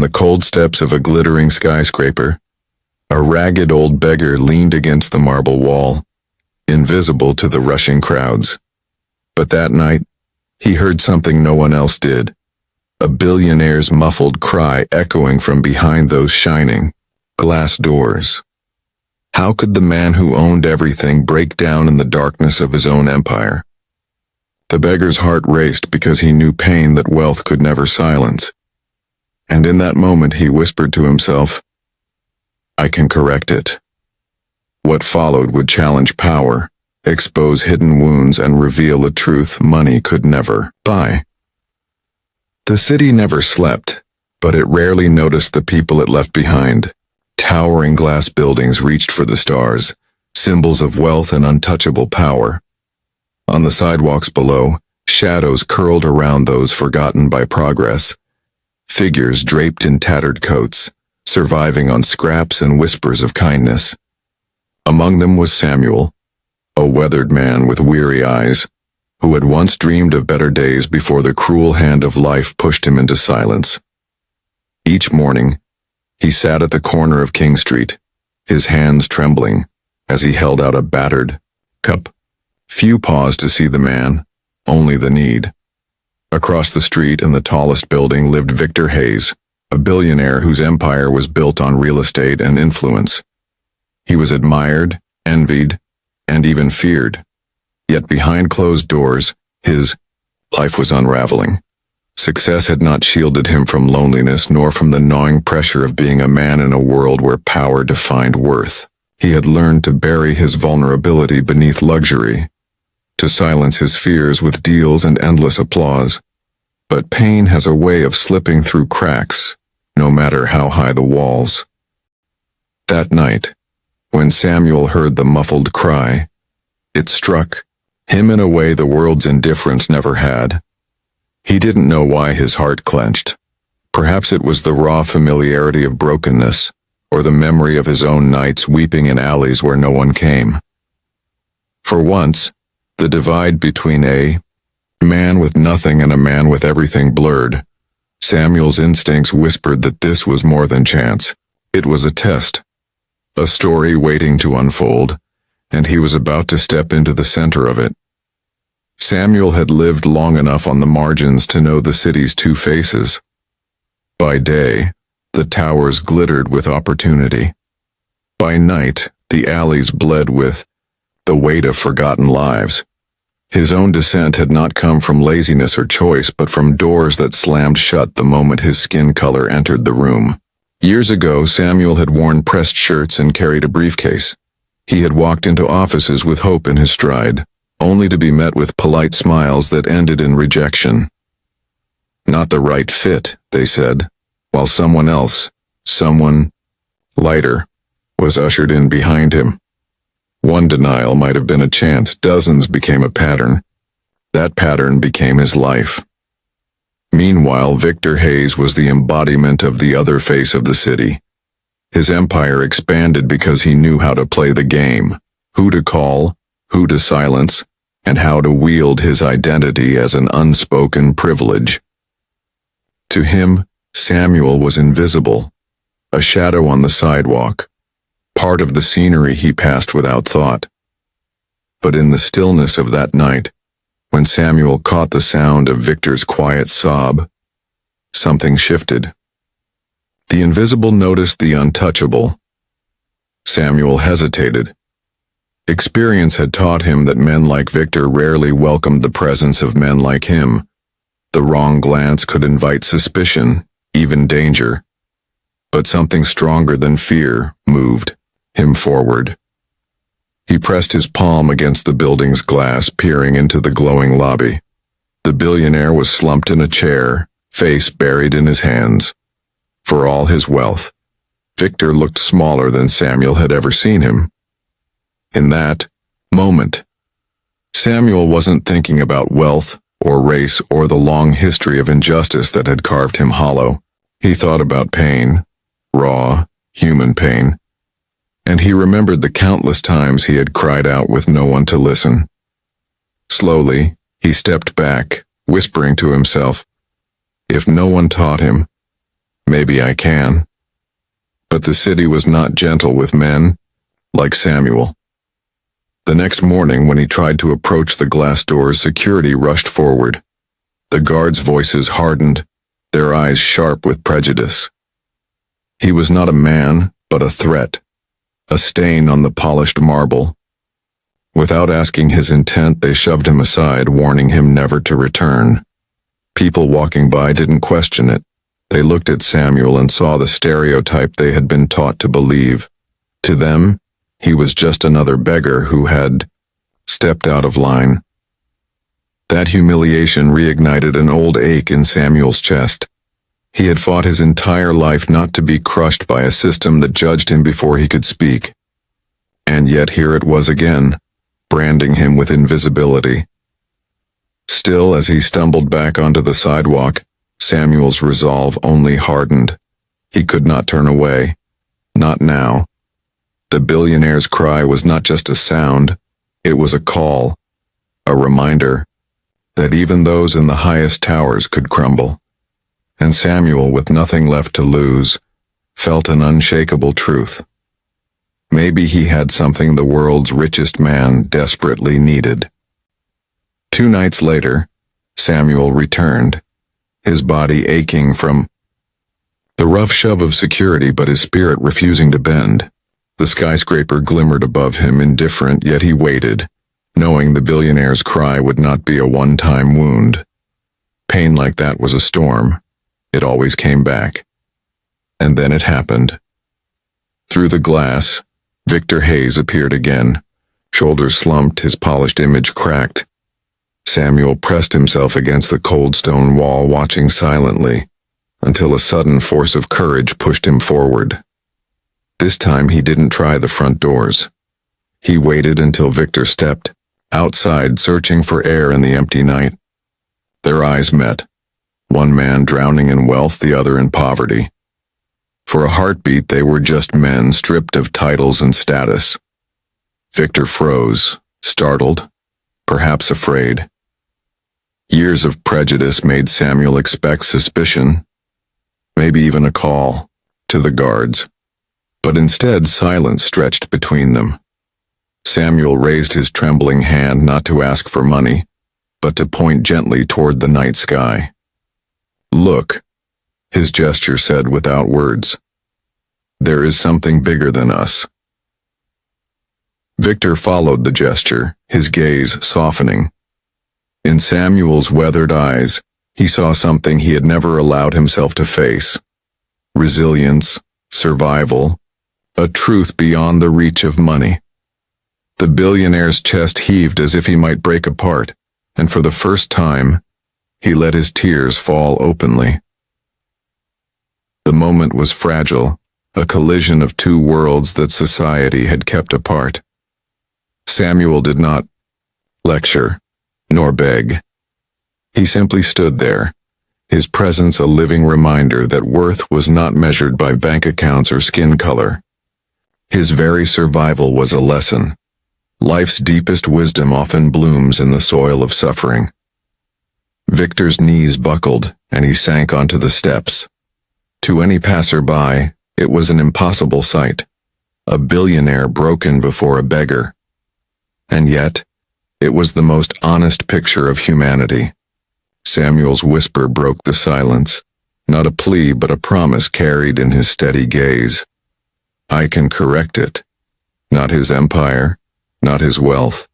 On the cold steps of a glittering skyscraper, a ragged old beggar leaned against the marble wall, invisible to the rushing crowds. But that night, he heard something no one else did. A billionaire's muffled cry echoing from behind those shining glass doors. How could the man who owned everything break down in the darkness of his own empire? The beggar's heart raced because he knew pain that wealth could never silence. And in that moment he whispered to himself, "I can correct it." What followed would challenge power, expose hidden wounds, and reveal a truth money could never buy. The city never slept, but it rarely noticed the people it left behind. Towering glass buildings reached for the stars, symbols of wealth and untouchable power. On the sidewalks below, shadows curled around those forgotten by progress. Figures draped in tattered coats, surviving on scraps and whispers of kindness. Among them was Samuel, a weathered man with weary eyes, who had once dreamed of better days before the cruel hand of life pushed him into silence. Each morning, he sat at the corner of King Street, his hands trembling as he held out a battered cup. Few paused to see the man, only the need. Across the street in the tallest building lived Victor Hayes, a billionaire whose empire was built on real estate and influence. He was admired, envied, and even feared. Yet behind closed doors, his life was unraveling. Success had not shielded him from loneliness nor from the gnawing pressure of being a man in a world where power defined worth. He had learned to bury his vulnerability beneath luxury, to silence his fears with deals and endless applause. But pain has a way of slipping through cracks, no matter how high the walls. That night, when Samuel heard the muffled cry, it struck him in a way the world's indifference never had. He didn't know why his heart clenched. Perhaps it was the raw familiarity of brokenness, or the memory of his own nights weeping in alleys where no one came. For once, the divide between a man with nothing and a man with everything blurred. Samuel's instincts whispered that this was more than chance. It was a test, a story waiting to unfold, and he was about to step into the center of it. Samuel had lived long enough on the margins to know the city's two faces. By day, the towers glittered with opportunity. By night, the alleys bled with the weight of forgotten lives. His own descent had not come from laziness or choice, but from doors that slammed shut the moment his skin color entered the room. Years ago, Samuel had worn pressed shirts and carried a briefcase. He had walked into offices with hope in his stride, only to be met with polite smiles that ended in rejection. Not the right fit, they said, while someone else, someone lighter, was ushered in behind him. One denial might have been a chance, dozens became a pattern. That pattern became his life. Meanwhile, Victor Hayes was the embodiment of the other face of the city. His empire expanded because he knew how to play the game, who to call, who to silence, and how to wield his identity as an unspoken privilege. To him, Samuel was invisible, a shadow on the sidewalk, part of the scenery he passed without thought. But in the stillness of that night, when Samuel caught the sound of Victor's quiet sob, something shifted. The invisible noticed the untouchable. Samuel hesitated. Experience had taught him that men like Victor rarely welcomed the presence of men like him. The wrong glance could invite suspicion, even danger. But something stronger than fear moved him forward. He pressed his palm against the building's glass, peering into the glowing lobby. The billionaire was slumped in a chair, face buried in his hands. For all his wealth, Victor looked smaller than Samuel had ever seen him. In that moment, Samuel wasn't thinking about wealth or race or the long history of injustice that had carved him hollow. He thought about pain, raw, human pain, and he remembered the countless times he had cried out with no one to listen. Slowly, he stepped back, whispering to himself, if no one taught him, Maybe I can. But the city was not gentle with men like Samuel. The next morning, when he tried to approach the glass doors, security rushed forward. The guards' voices hardened, their eyes sharp with prejudice. He was not a man, but a threat, a stain on the polished marble. Without asking his intent, they shoved him aside, warning him never to return. People walking by didn't question it. They looked at Samuel and saw the stereotype they had been taught to believe. To them, he was just another beggar who had stepped out of line. That humiliation reignited an old ache in Samuel's chest. He had fought his entire life not to be crushed by a system that judged him before he could speak. And yet here it was again, branding him with invisibility. Still, as he stumbled back onto the sidewalk, Samuel's resolve only hardened. He could not turn away. Not now. The billionaire's cry was not just a sound, it was a call, a reminder that even those in the highest towers could crumble. And Samuel, with nothing left to lose, felt an unshakable truth. Maybe he had something the world's richest man desperately needed. 2 nights later, Samuel returned, his body aching from the rough shove of security, but his spirit refusing to bend. The skyscraper glimmered above him, indifferent, yet he waited, knowing the billionaire's cry would not be a one-time wound. Pain like that was a storm. It always came back. And then it happened. Through the glass, Victor Hayes appeared again. Shoulders slumped, his polished image cracked. Samuel pressed himself against the cold stone wall, watching silently, until a sudden force of courage pushed him forward. This time he didn't try the front doors. He waited until Victor stepped outside, searching for air in the empty night. Their eyes met, one man drowning in wealth, the other in poverty. For a heartbeat, they were just men stripped of titles and status. Victor froze, startled, perhaps afraid. Years of prejudice made Samuel expect suspicion, maybe even a call to the guards. But instead, silence stretched between them. Samuel raised his trembling hand not to ask for money, but to point gently toward the night sky. "Look," his gesture said without words. "There is something bigger than us." Victor followed the gesture, his gaze softening. In Samuel's weathered eyes, he saw something he had never allowed himself to face. Resilience, survival, a truth beyond the reach of money. The billionaire's chest heaved as if he might break apart, and for the first time, he let his tears fall openly. The moment was fragile, a collision of 2 worlds that society had kept apart. Samuel did not lecture, nor beg. He simply stood there, his presence a living reminder that worth was not measured by bank accounts or skin color. His very survival was a lesson. Life's deepest wisdom often blooms in the soil of suffering. Victor's knees buckled, and he sank onto the steps. To any passerby, it was an impossible sight. A billionaire broken before a beggar. And yet, it was the most honest picture of humanity. Samuel's whisper broke the silence, not a plea but a promise carried in his steady gaze. I can correct it. Not his empire, not his wealth,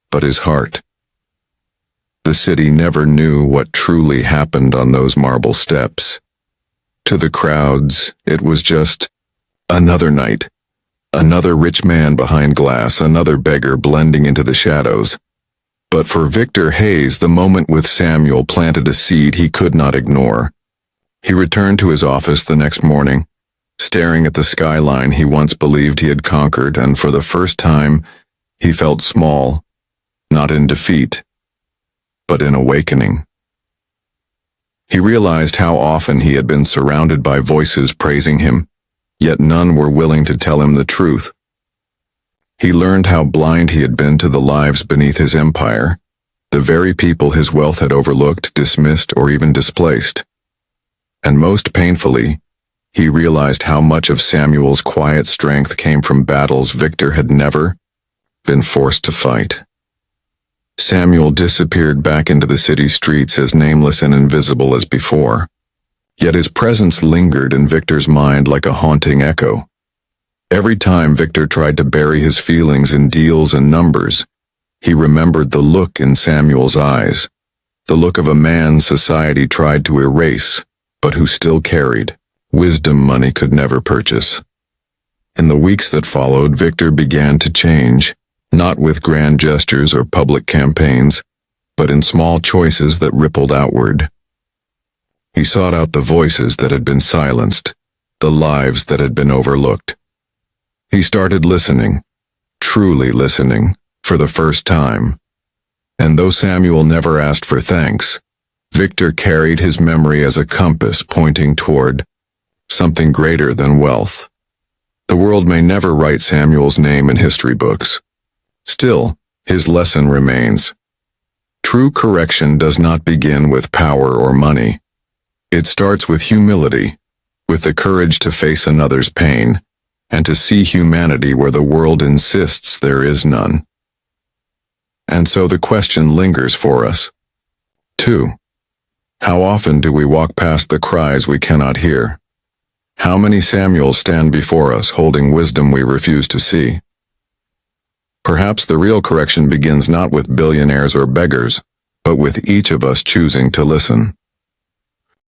but his heart. The city never knew what truly happened on those marble steps. To the crowds, it was just another night, another rich man behind glass, another beggar blending into the shadows. But for Victor Hayes, the moment with Samuel planted a seed he could not ignore. He returned to his office the next morning, staring at the skyline he once believed he had conquered, and for the first time, he felt small, not in defeat, but in awakening. He realized how often he had been surrounded by voices praising him, yet none were willing to tell him the truth. He learned how blind he had been to the lives beneath his empire, the very people his wealth had overlooked, dismissed, or even displaced. And most painfully, he realized how much of Samuel's quiet strength came from battles Victor had never been forced to fight. Samuel disappeared back into the city streets as nameless and invisible as before. Yet his presence lingered in Victor's mind like a haunting echo. Every time Victor tried to bury his feelings in deals and numbers, he remembered the look in Samuel's eyes, the look of a man society tried to erase, but who still carried wisdom money could never purchase. In the weeks that followed, Victor began to change, not with grand gestures or public campaigns, but in small choices that rippled outward. He sought out the voices that had been silenced, the lives that had been overlooked. He started listening, truly listening, for the first time. And though Samuel never asked for thanks, Victor carried his memory as a compass pointing toward something greater than wealth. The world may never write Samuel's name in history books. Still, his lesson remains. True correction does not begin with power or money. It starts with humility, with the courage to face another's pain, and to see humanity where the world insists there is none. And so the question lingers for us. 2. How often do we walk past the cries we cannot hear? How many Samuels stand before us holding wisdom we refuse to see? Perhaps the real correction begins not with billionaires or beggars, but with each of us choosing to listen.